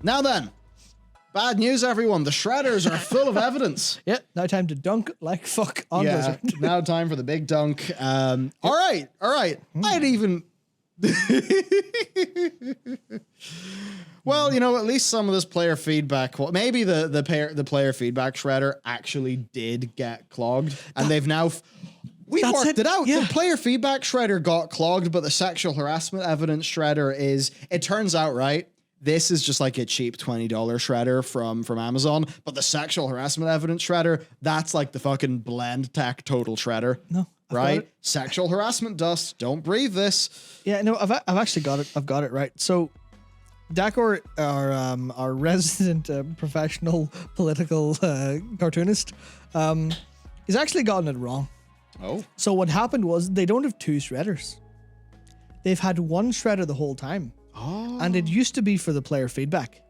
Now then, bad news, everyone. The shredders are full of evidence. Yeah, now time to dunk like fuck on Blizzard. Now time for the big dunk. All right. I'd even... Well, at least some of this player feedback, maybe the player feedback shredder actually did get clogged, and they've now... We worked it out. Yeah. The player feedback shredder got clogged, but the sexual harassment evidence shredder is, it turns out, right? This is just like a cheap $20 shredder from Amazon, but the sexual harassment evidence shredder, that's like the fucking Blend Tech total shredder. No. Right? Sexual harassment dust. Don't breathe this. Yeah, no, I've actually got it. I've got it right. So Dakor, our resident professional political cartoonist, he's actually gotten it wrong. Oh. So what happened was they don't have two shredders. They've had one shredder the whole time. Oh. And it used to be for the player feedback,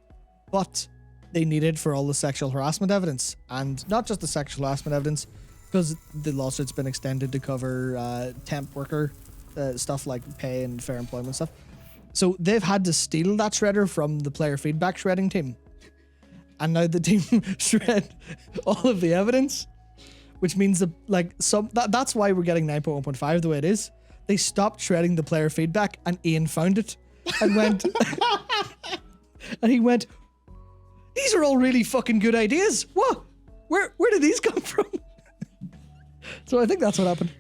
but they need it for all the sexual harassment evidence, and not just the sexual harassment evidence, because the lawsuit's been extended to cover temp worker stuff like pay and fair employment stuff. So they've had to steal that shredder from the player feedback shredding team, and now the team shred all of the evidence, which means that that's why we're getting 9.1.5 the way it is. They stopped shredding the player feedback, and Ian found it and went, and he went, "These are all really fucking good ideas. What? Where did these come from?" So I think that's what happened.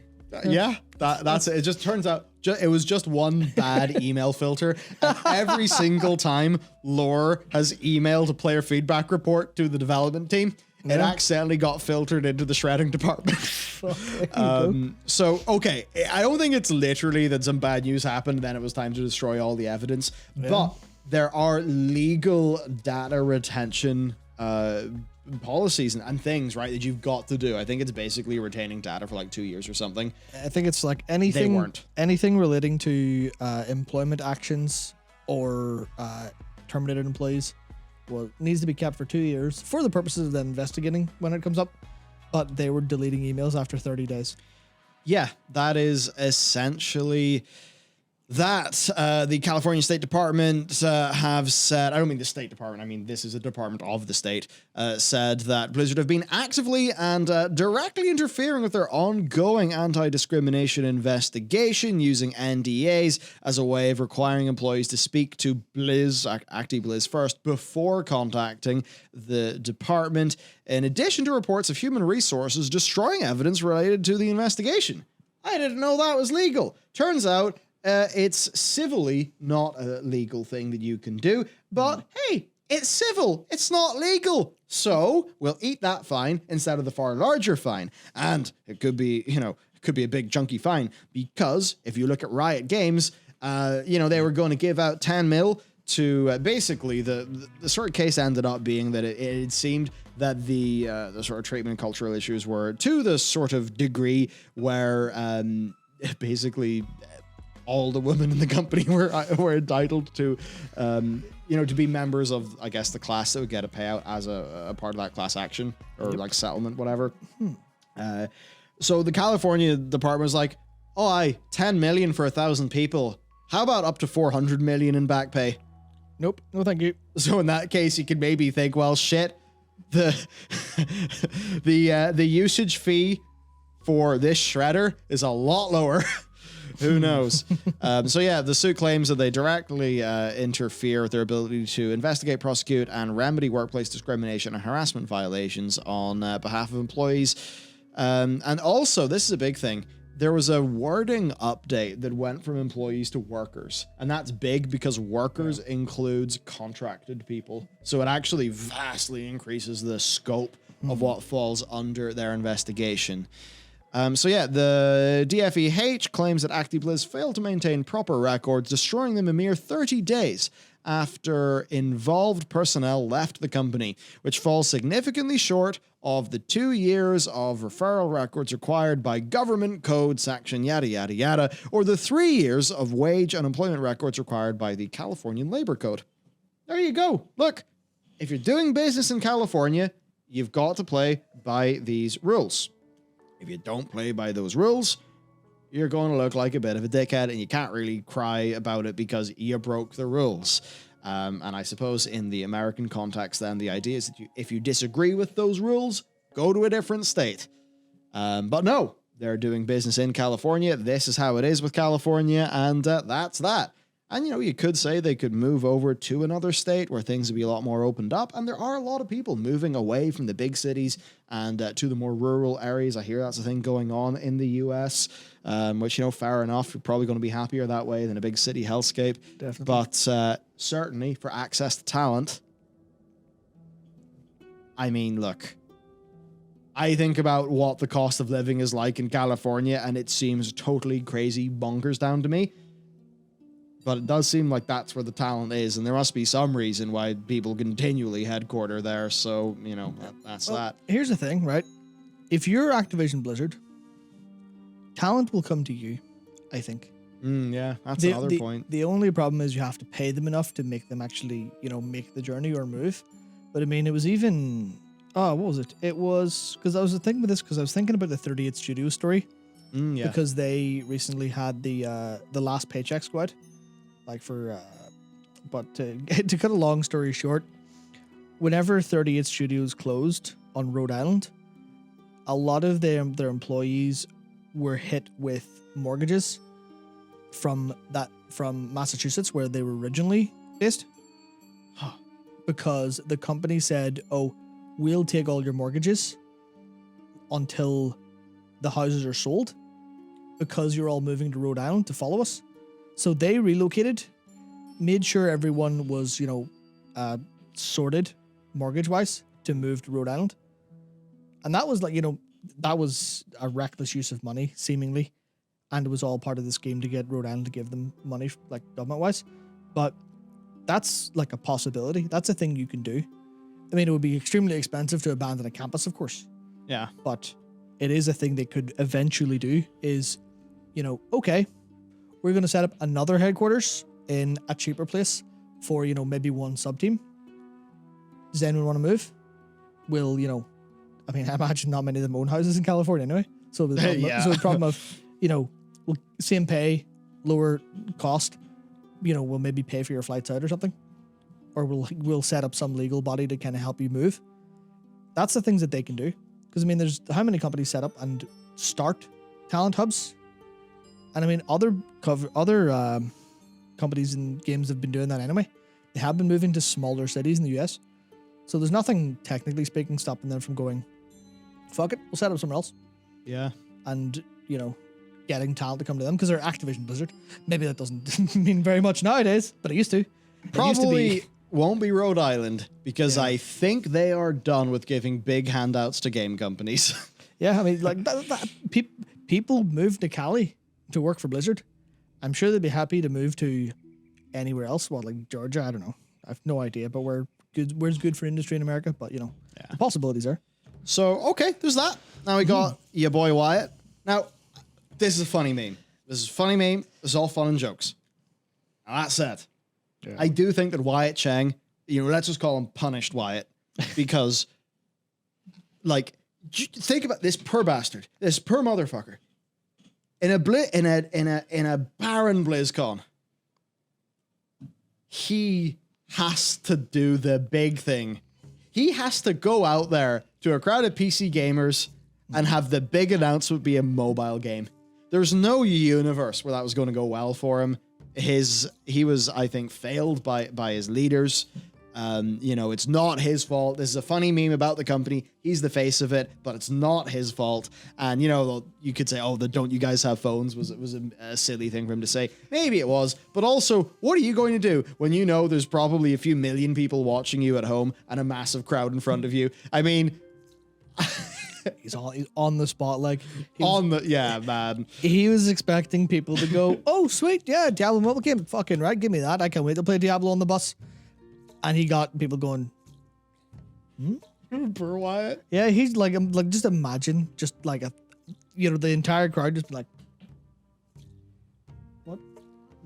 Yeah, that's it. It just turns out it was just one bad email filter. And every single time Lore has emailed a player feedback report to the development team, it accidentally got filtered into the shredding department. So, okay, I don't think it's literally that some bad news happened, then it was time to destroy all the evidence. Yeah. But there are legal data retention policies and things, right, that you've got to do. I think it's basically retaining data for like 2 years or something. I think it's like anything relating to employment actions or terminated employees. Well, it needs to be kept for 2 years for the purposes of them investigating when it comes up. But they were deleting emails after 30 days. Yeah, that is essentially that. The California State Department have said, I don't mean the State Department, I mean this is a department of the state, said that Blizzard have been actively and directly interfering with their ongoing anti-discrimination investigation using NDAs as a way of requiring employees to speak to Activision-Blizzard first before contacting the department, in addition to reports of human resources destroying evidence related to the investigation. I didn't know that was legal. Turns out, it's civilly not a legal thing that you can do, but hey, it's civil. It's not legal. So we'll eat that fine instead of the far larger fine. And it could be, it could be a big chunky fine, because if you look at Riot Games, they were going to give out 10 mil to basically the sort of case ended up being that it seemed that the sort of treatment and cultural issues were to the sort of degree where basically all the women in the company were entitled to, to be members of, I guess, the class that would get a payout as a part of that class action or like settlement, whatever. So the California department was like, 10 million for 1,000 people. How about up to 400 million in back pay? Nope. No, thank you. So in that case, you could maybe think, well, shit, the usage fee for this shredder is a lot lower. Who knows? The suit claims that they directly interfere with their ability to investigate, prosecute, and remedy workplace discrimination and harassment violations on behalf of employees. And also, this is a big thing, there was a wording update that went from employees to workers. And that's big because workers includes contracted people. So it actually vastly increases the scope of what falls under their investigation. The DFEH claims that Activision-Blizzard failed to maintain proper records, destroying them a mere 30 days after involved personnel left the company, which falls significantly short of the 2 years of referral records required by government code section yada yada yada, or the 3 years of wage and employment records required by the Californian Labor Code. There you go. Look, if you're doing business in California, you've got to play by these rules. If you don't play by those rules, you're going to look like a bit of a dickhead, and you can't really cry about it because you broke the rules. And I suppose in the American context, then the idea is that if you disagree with those rules, go to a different state. But no, they're doing business in California. This is how it is with California, and that's that. And, you could say they could move over to another state where things would be a lot more opened up. And there are a lot of people moving away from the big cities and to the more rural areas. I hear that's a thing going on in the US, which, fair enough. You're probably going to be happier that way than a big city hellscape. Definitely. But certainly for access to talent, I mean, look, I think about what the cost of living is like in California, and it seems totally crazy bonkers down to me. But it does seem like that's where the talent is, and there must be some reason why people continually headquarter there. So, that's that. Here's the thing, right? If you're Activision-Blizzard, talent will come to you, I think. Yeah, that's another point. The only problem is you have to pay them enough to make them actually, make the journey or move. But I mean, it was even... Oh, what was it? It was... Because I was thinking about this, because I was thinking about the 38 Studio story. Yeah. Because they recently had the last paychecks go out. But to cut a long story short, whenever 38 Studios closed on Rhode Island, a lot of their employees were hit with mortgages from Massachusetts, where they were originally based, because the company said, "Oh, we'll take all your mortgages until the houses are sold, because you're all moving to Rhode Island to follow us." So they relocated, made sure everyone was, sorted mortgage-wise to move to Rhode Island. And that was that was a reckless use of money, seemingly. And it was all part of the scheme to get Rhode Island to give them money, government-wise. But that's a possibility. That's a thing you can do. I mean, it would be extremely expensive to abandon a campus, of course. Yeah. But it is a thing they could eventually do is, okay, we're going to set up another headquarters in a cheaper place for, maybe one sub-team. Does anyone want to move? We'll, I imagine not many of them own houses in California anyway. So the problem, Yeah. so the problem of, we'll same pay, lower cost, we'll maybe pay for your flights out or something. Or we'll set up some legal body to kind of help you move. That's the things that they can do. Because, there's how many companies set up and start talent hubs? And other companies and games have been doing that anyway. They have been moving to smaller cities in the US. So there's nothing, technically speaking, stopping them from going, fuck it, we'll set up somewhere else. Yeah. And, getting talent to come to them because they're Activision-Blizzard. Maybe that doesn't mean very much nowadays, but it used to. Probably won't be Rhode Island because I think they are done with giving big handouts to game companies. Yeah, people moved to Cali to work for Blizzard. I'm sure they'd be happy to move to anywhere else. Well, Georgia, I don't know. I have no idea, but where's good for industry in America? But, the possibilities are. So, okay, there's that. Now we got your boy Wyatt. Now, this is a funny meme. This is all fun and jokes. Now, that said, I do think that Wyatt Chang, let's just call him Punished Wyatt, because, think about this poor bastard, this poor motherfucker, in a barren BlizzCon, he has to do the big thing. He has to go out there to a crowd of PC gamers and have the big announcement be a mobile game. There's no universe where that was going to go well for him. He was, I think, failed by his leaders. It's not his fault. This is a funny meme about the company. He's the face of it, but it's not his fault. And, you could say, oh, don't you guys have phones? Was a silly thing for him to say. Maybe it was. But also, what are you going to do when there's probably a few million people watching you at home and a massive crowd in front of you? I mean... He's on the spot, man. He was expecting people to go, oh, sweet, yeah, Diablo mobile game, fucking right, give me that. I can't wait to play Diablo on the bus. And he got people going, Poor Wyatt. Yeah, he's just imagine, the entire crowd just like, what?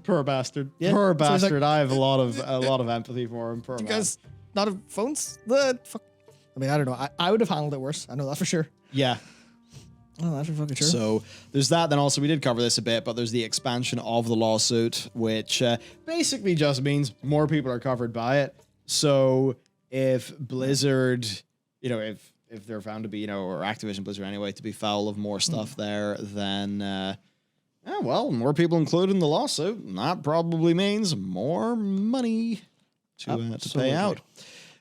Poor bastard. Yeah. Poor So bastard. I have a lot of empathy for him. Poor you man. guys not have phones? The fuck. I don't know. I would have handled it worse. I know that for sure. Yeah. Oh, that's for fucking sure. So there's that. Then also we did cover this a bit, but there's the expansion of the lawsuit, which basically just means more people are covered by it. So if Blizzard, if they're found to be, or Activision-Blizzard anyway, to be foul of more stuff there, then, more people included in the lawsuit. And that probably means more money to pay out.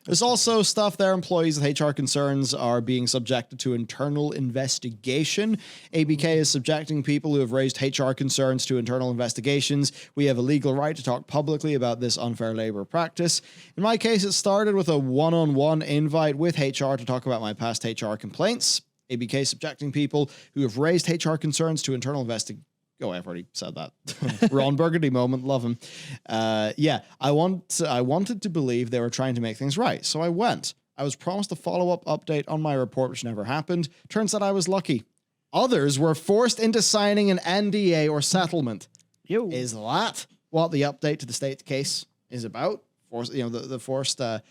There's also stuff there. Employees with HR concerns are being subjected to internal investigation. ABK is subjecting people who have raised HR concerns to internal investigations. We have a legal right to talk publicly about this unfair labor practice. In my case, it started with a one-on-one invite with HR to talk about my past HR complaints. ABK is subjecting people who have raised HR concerns to internal investigation. Oh, I've already said that. Ron Burgundy moment, love him. I wanted to believe they were trying to make things right, so I went. I was promised a follow-up update on my report, which never happened. Turns out I was lucky. Others were forced into signing an NDA or settlement. Yo. Is that what the update to the state case is about? The forced, NDA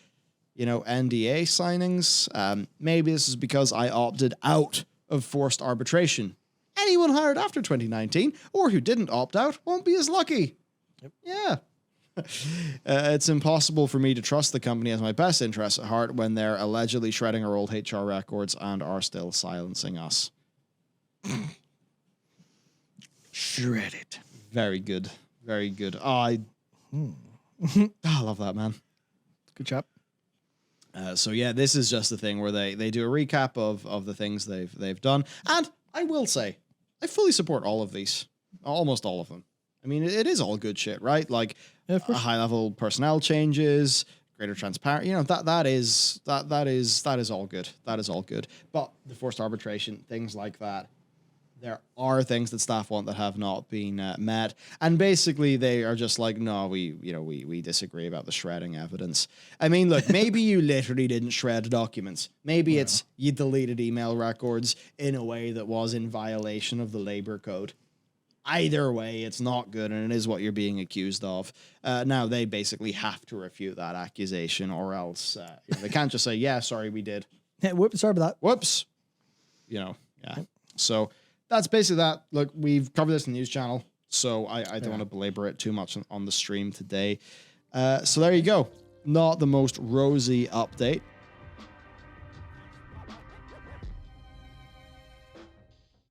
signings. Maybe this is because I opted out of forced arbitration. Anyone hired after 2019 or who didn't opt out won't be as lucky. Yep. Yeah. It's impossible for me to trust the company has my best interests at heart when they're allegedly shredding our old HR records and are still silencing us. Shred it. Very good. Very good. I love that, man. Good job. This is just the thing where they do a recap of the things they've done. And I will say, I fully support all of these, almost all of them. I mean, it is all good shit, right? Like high-level personnel changes, greater transparency. That is all good. That is all good. But the forced arbitration, things like that, there are things that staff want that have not been met, and basically they are just like, no, we disagree about the shredding evidence. I mean, look, maybe you literally didn't shred documents. Maybe it's you deleted email records in a way that was in violation of the labor code. Either way, it's not good, and it is what you're being accused of. Now they basically have to refute that accusation, or else they can't just say, "Yeah, sorry, we did." Yeah, whoops, sorry about that. Whoops. So. That's basically that. Look, we've covered this in the news channel, so I don't want to belabor it too much on the stream today. So there you go. Not the most rosy update.